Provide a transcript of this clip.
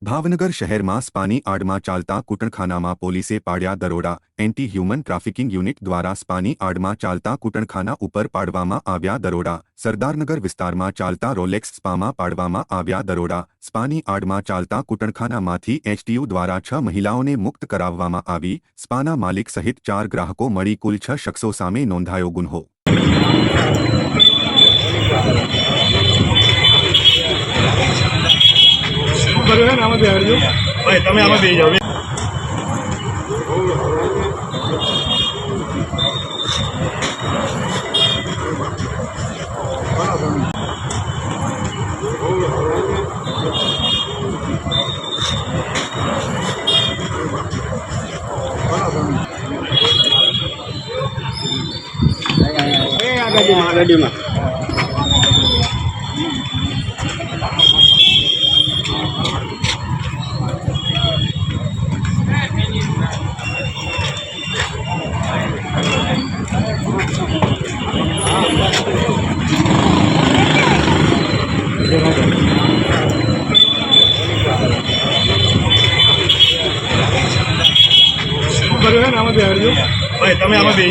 ભાવનગર શહેરમાં સ્પાની આડમાં ચાલતા કૂટણખાનામાં પોલીસે પાડ્યા દરોડા। એન્ટી હ્યુમન ટ્રાફિકિંગ યુનિટ દ્વારા સ્પાની આડમાં ચાલતા કૂટણખાના ઉપર પાડવામાં આવ્યા દરોડા। સરદારનગર વિસ્તારમાં ચાલતા રોલેક્સ સ્પામાં પાડવામાં આવ્યા દરોડા। સ્પાની આડમાં ચાલતા કૂટણખાનામાંથી એચટીયુ દ્વારા 6 મહિલાઓને મુક્ત કરાવવામાં આવી। સ્પાના માલિક સહિત 4 ગ્રાહકો મળી કુલ 6 શખ્સો સામે નોંધાયો ગુન્હો। भाई તમે આમાં બેસી જાઓ। ગાડીમાં ભાઈ તમે આમાં બેસી